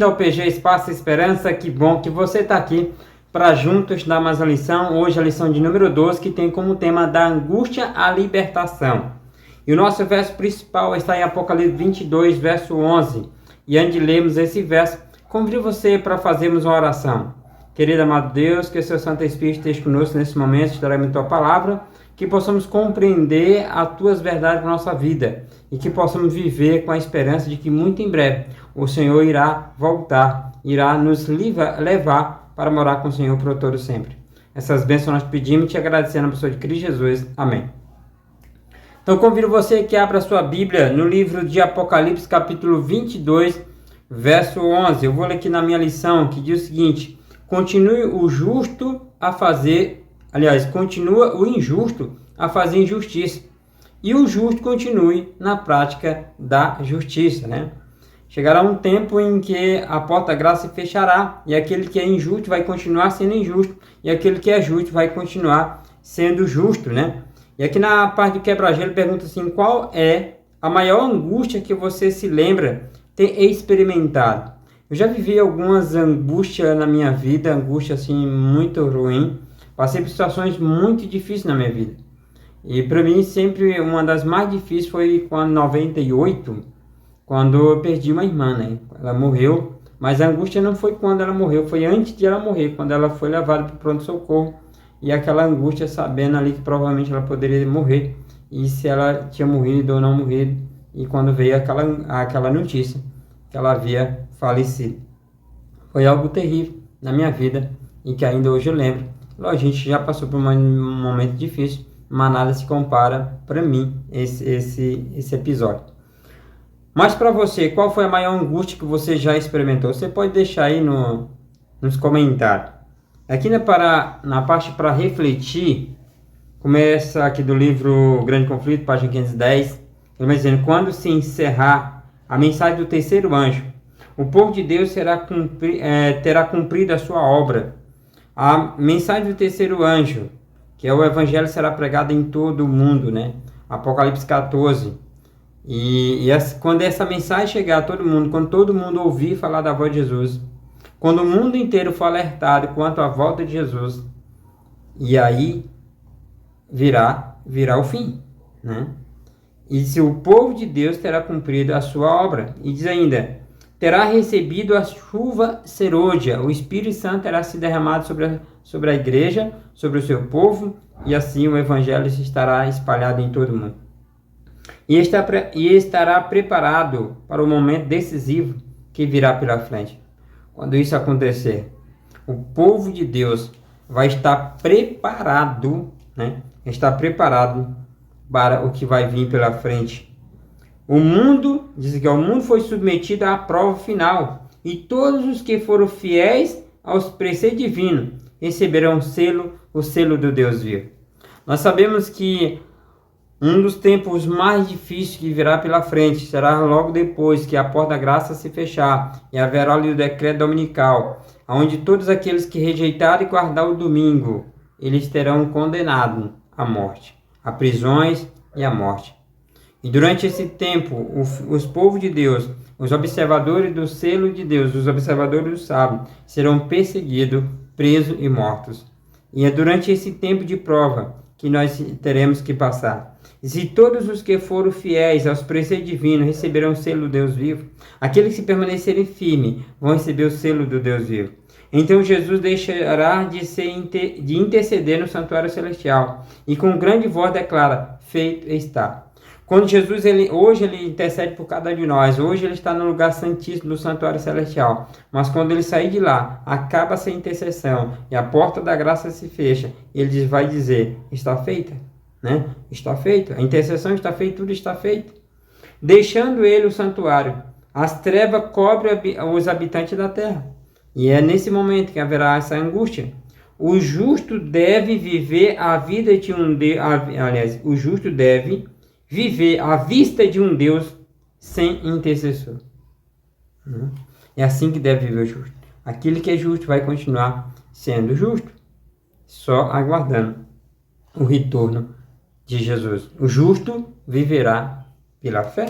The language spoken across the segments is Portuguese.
Bem-vindo ao PG Espaço Esperança, que bom que você está aqui para juntos dar mais uma lição. Hoje a lição de número 12, que tem como tema da angústia à libertação. E o nosso verso principal está em Apocalipse 22, verso 11. E antes de lermos esse verso, convido você para fazermos uma oração. Querido amado Deus, que o seu Santo Espírito esteja conosco nesse momento, estará em tua palavra, que possamos compreender as tuas verdades na nossa vida e que possamos viver com a esperança de que muito em breve o Senhor irá voltar, irá nos levar para morar com o Senhor por todo sempre. Essas bênçãos nós pedimos e te agradecendo na pessoa de Cristo Jesus. Amém. Então convido você que abra a sua Bíblia no livro de Apocalipse, capítulo 22, verso 11. Eu vou ler aqui na minha lição, que diz o seguinte: continue o justo a fazer... continua o injusto a fazer injustiça, e o justo continue na prática da justiça, Chegará um tempo em que a porta da graça se fechará, e aquele que é injusto vai continuar sendo injusto, e aquele que é justo vai continuar sendo justo, E aqui na parte do quebra-gelo pergunta assim: qual é a maior angústia que você se lembra ter experimentado? Eu já vivi algumas angústias na minha vida, angústia assim muito ruim. Passei por situações muito difíceis na minha vida. E para mim sempre uma das mais difíceis foi quando em 98, quando eu perdi uma irmã, Ela morreu, mas a angústia não foi quando ela morreu, foi antes de ela morrer, quando ela foi levada para o pronto-socorro. E aquela angústia sabendo ali que provavelmente ela poderia morrer, e se ela tinha morrido ou não morrido, e quando veio aquela notícia que ela havia falecido. Foi algo terrível na minha vida e que ainda hoje eu lembro. A gente já passou por um momento difícil, mas nada se compara para mim esse episódio. Mas para você, qual foi a maior angústia que você já experimentou? Você pode deixar aí nos comentários. Aqui na parte para refletir, começa aqui do livro Grande Conflito, página 510, ele vai dizendo: quando se encerrar a mensagem do terceiro anjo, o povo de Deus terá cumprido a sua obra. A mensagem do terceiro anjo, que é o evangelho, será pregado em todo o mundo, Apocalipse 14. Quando essa mensagem chegar a todo mundo, quando todo mundo ouvir falar da voz de Jesus, quando o mundo inteiro for alertado quanto à volta de Jesus, e aí virá o fim, E se o povo de Deus terá cumprido a sua obra, e diz ainda: terá recebido a chuva serôdia, o Espírito Santo terá se derramado sobre a igreja, sobre o seu povo, e assim o evangelho se estará espalhado em todo o mundo. E estará preparado para o momento decisivo que virá pela frente. Quando isso acontecer, o povo de Deus vai estar preparado, Está preparado para o que vai vir pela frente. O mundo, diz que o mundo foi submetido à prova final, e todos os que foram fiéis aos preceitos divinos receberão o selo do Deus vivo. Nós sabemos que um dos tempos mais difíceis que virá pela frente será logo depois que a porta da graça se fechar e haverá ali o decreto dominical, onde todos aqueles que rejeitaram e guardar o domingo, eles terão condenado à morte, a prisões e à morte. E durante esse tempo, os povos de Deus, os observadores do selo de Deus, os observadores do sábado, serão perseguidos, presos e mortos. E é durante esse tempo de prova que nós teremos que passar. E se todos os que foram fiéis aos preceitos divinos receberão o selo do Deus vivo, aqueles que permanecerem firmes vão receber o selo do Deus vivo. Então Jesus deixará de interceder no santuário celestial, e com grande voz declara: feito está. Quando Jesus, hoje ele intercede por cada um de nós, hoje ele está no lugar santíssimo do santuário celestial, mas quando ele sair de lá, acaba essa intercessão, e a porta da graça se fecha, ele vai dizer: está feita, Está feito, a intercessão está feita, tudo está feito. Deixando ele o santuário, as trevas cobrem os habitantes da terra, e é nesse momento que haverá essa angústia. O justo deve viver a vida de um Deus, o justo deve viver à vista de um Deus sem intercessor. É assim que deve viver o justo. Aquele que é justo vai continuar sendo justo, só aguardando o retorno de Jesus. O justo viverá pela fé.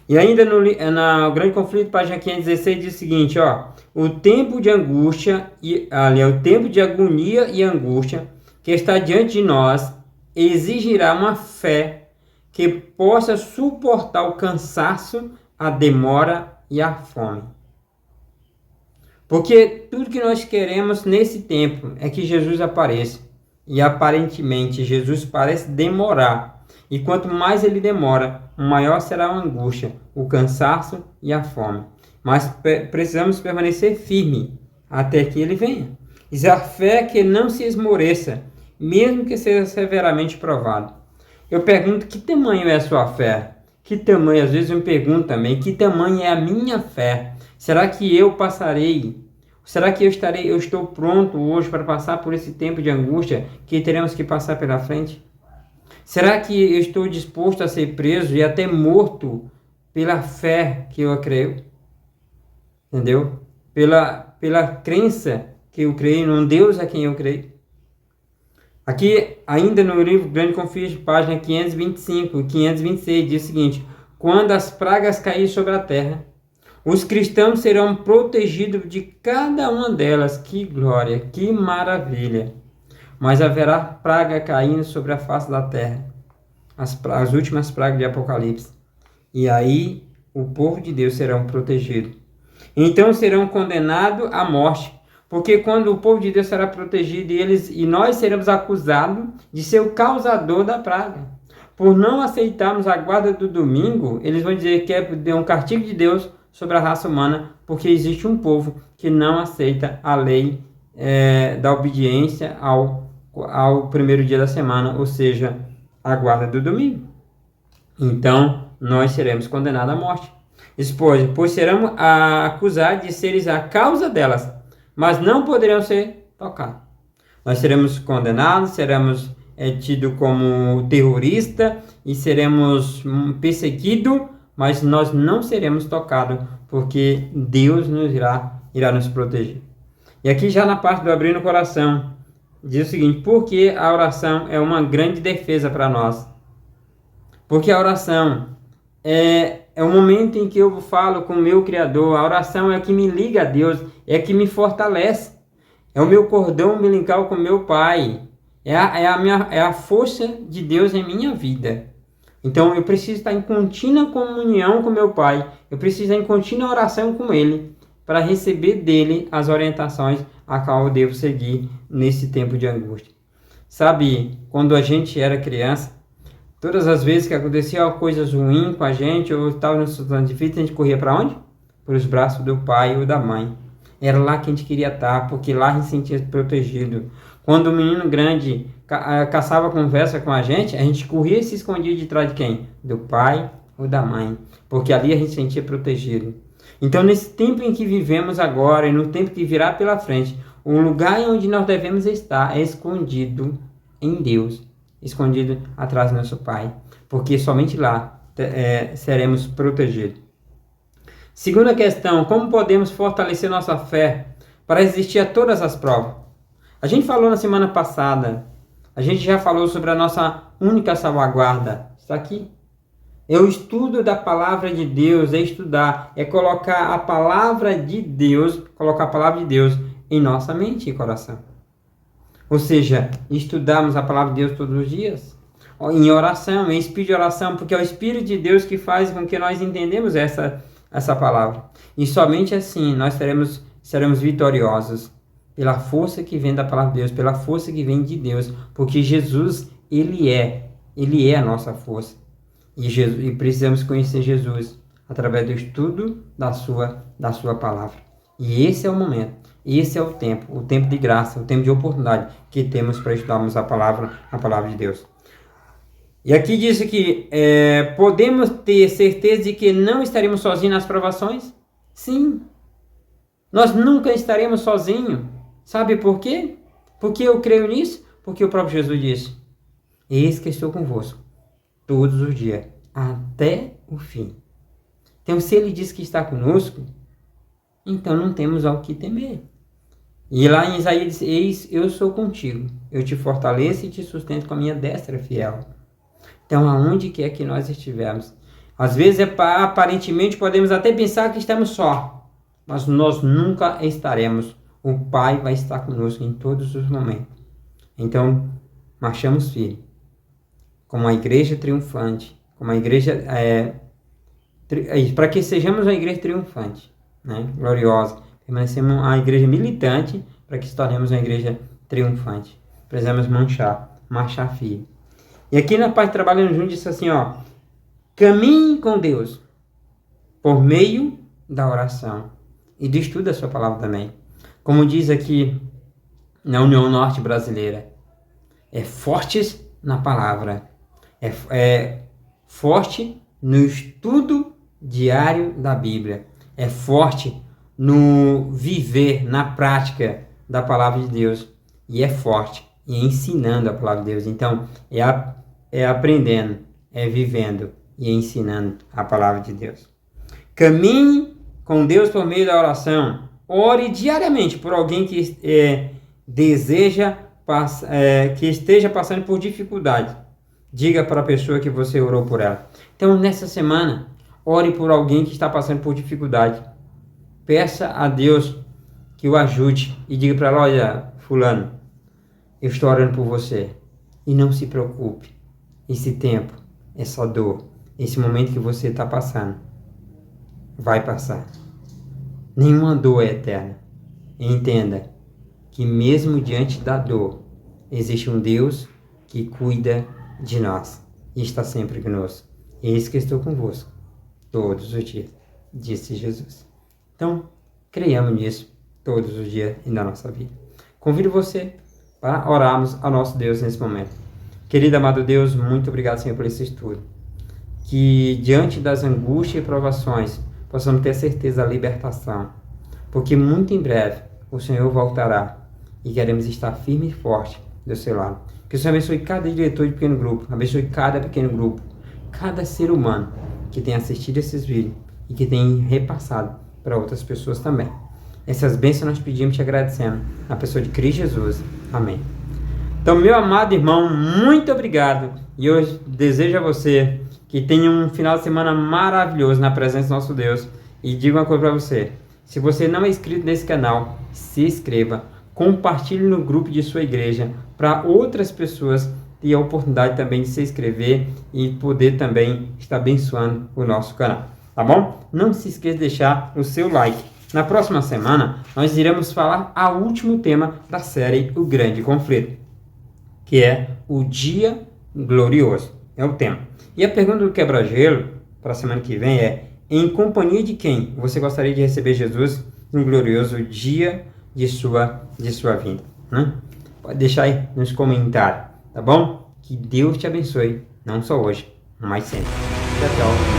E ainda na Grande Conflito, página 516, diz o seguinte, ó, o tempo de angústia, o tempo de agonia e angústia que está diante de nós exigirá uma fé que possa suportar o cansaço, a demora e a fome. Porque tudo que nós queremos nesse tempo é que Jesus apareça. E aparentemente Jesus parece demorar. E quanto mais ele demora, maior será a angústia, o cansaço e a fome. Mas precisamos permanecer firme até que ele venha. E a fé que não se esmoreça, mesmo que seja severamente provado. Eu pergunto, que tamanho é a sua fé? Que tamanho, às vezes eu me pergunto também, que tamanho é a minha fé? Será que eu passarei? Será que eu estou pronto hoje para passar por esse tempo de angústia que teremos que passar pela frente? Será que eu estou disposto a ser preso e até morto pela fé que eu creio? Entendeu? Pela crença que eu creio, num Deus a quem eu creio. Aqui, ainda no livro Grande Conflito, página 525 e 526, diz o seguinte: quando as pragas caírem sobre a terra, os cristãos serão protegidos de cada uma delas. Que glória, que maravilha! Mas haverá praga caindo sobre a face da terra, as últimas pragas de Apocalipse. E aí o povo de Deus serão protegidos. Então serão condenados à morte, porque quando o povo de Deus será protegido e nós seremos acusados de ser o causador da praga. Por não aceitarmos a guarda do domingo, eles vão dizer que é um castigo de Deus sobre a raça humana, porque existe um povo que não aceita a lei da obediência ao primeiro dia da semana, ou seja, a guarda do domingo. Então, nós seremos condenados à morte. Pois seremos acusados de seres a causa delas, mas não poderão ser tocados. Nós seremos condenados, seremos tidos como terrorista e seremos perseguidos, mas nós não seremos tocados, porque Deus irá nos proteger. E aqui já na parte do abrir no coração, diz o seguinte: porque a oração é uma grande defesa para nós. Porque a oração é o momento em que eu falo com o meu Criador. A oração é a que me liga a Deus, é a que me fortalece. É o meu cordão umbilical com meu Pai. É a força de Deus em minha vida. Então eu preciso estar em contínua comunhão com meu Pai. Eu preciso estar em contínua oração com Ele, para receber dele as orientações a qual eu devo seguir nesse tempo de angústia. Sabe, quando a gente era criança, todas as vezes que acontecia coisas ruins com a gente, ou estava numa situação difícil, a gente corria para onde? Para os braços do pai ou da mãe. Era lá que a gente queria estar, porque lá a gente se sentia protegido. Quando o menino grande caçava conversa com a gente corria e se escondia de trás de quem? Do pai ou da mãe, porque ali a gente se sentia protegido. Então, nesse tempo em que vivemos agora e no tempo que virá pela frente, o lugar onde nós devemos estar é escondido em Deus, escondido atrás do nosso Pai, porque somente lá seremos protegidos. Segunda questão: como podemos fortalecer nossa fé para resistir a todas as provas? A gente falou na semana passada, a gente já falou sobre a nossa única salvaguarda. Está aqui. É o estudo da palavra de Deus, é estudar, é colocar a palavra de Deus em nossa mente e coração. Ou seja, estudarmos a palavra de Deus todos os dias, em oração, em espírito de oração, porque é o Espírito de Deus que faz com que nós entendemos essa palavra. E somente assim nós seremos vitoriosos, pela força que vem da palavra de Deus, pela força que vem de Deus, porque Jesus, Ele é a nossa força. E precisamos conhecer Jesus através do estudo da sua palavra. E esse é o momento, esse é o tempo de graça, o tempo de oportunidade que temos para estudarmos a palavra de Deus. E aqui diz que podemos ter certeza de que não estaremos sozinhos nas provações? Sim, nós nunca estaremos sozinhos. Sabe por quê? Porque eu creio nisso? Porque o próprio Jesus disse: eis que estou convosco todos os dias, até o fim. Então, se Ele diz que está conosco, então não temos ao que temer. E lá em Isaías diz: eis, eu sou contigo, eu te fortaleço e te sustento com a minha destra fiel. Então, aonde quer que nós estivermos, Às vezes, aparentemente, podemos até pensar que estamos só, mas nós nunca estaremos. O Pai vai estar conosco em todos os momentos. Então, marchamos firme, como uma igreja triunfante, como uma igreja, para que sejamos uma igreja triunfante, né? Gloriosa. Permanecemos uma igreja militante, para que se tornemos uma igreja triunfante. Precisamos marchar firme. E aqui na parte trabalhando junto, disse assim, ó, caminhe com Deus por meio da oração e do estudo da sua palavra também. Como diz aqui na União Norte Brasileira, fortes na palavra, forte no estudo diário da Bíblia, forte no viver, na prática da palavra de Deus, e forte e ensinando a palavra de Deus. Então, aprendendo, vivendo e ensinando a palavra de Deus. Caminhe com Deus por meio da oração. Ore diariamente por alguém que que esteja passando por dificuldade. Diga para a pessoa que você orou por ela. Então, nessa semana, ore por alguém que está passando por dificuldade. Peça a Deus que o ajude e diga para ela, olha, fulano, eu estou orando por você. E não se preocupe. Esse tempo, essa dor, esse momento que você está passando, vai passar. Nenhuma dor é eterna. Entenda que mesmo diante da dor, existe um Deus que cuida de nós e está sempre conosco. Eis que estou convosco todos os dias, disse Jesus. Então, creiamos nisso todos os dias da nossa vida. Convido você para orarmos ao nosso Deus nesse momento. Querido amado Deus, muito obrigado, Senhor, por esse estudo. Que diante das angústias e provações, possamos ter certeza da libertação. Porque muito em breve o Senhor voltará e queremos estar firme e forte do seu lado. Que o Senhor abençoe cada diretor de pequeno grupo, abençoe cada pequeno grupo, cada ser humano que tenha assistido esses vídeos e que tenha repassado para outras pessoas também. Essas bênçãos nós pedimos e te agradecemos, na pessoa de Cristo Jesus. Amém. Então, meu amado irmão, muito obrigado. E eu desejo a você que tenha um final de semana maravilhoso na presença do nosso Deus. E digo uma coisa para você. Se você não é inscrito nesse canal, se inscreva. Compartilhe no grupo de sua igreja para outras pessoas terem a oportunidade também de se inscrever e poder também estar abençoando o nosso canal. Tá bom? Não se esqueça de deixar o seu like. Na próxima semana, nós iremos falar ao último tema da série O Grande Conflito, que é o Dia Glorioso. É o tema. E a pergunta do quebra-gelo para a semana que vem é: em companhia de quem você gostaria de receber Jesus no glorioso dia de sua vinda? Né? Pode deixar aí nos comentários, tá bom? Que Deus te abençoe, não só hoje, mas sempre. Tchau, tchau.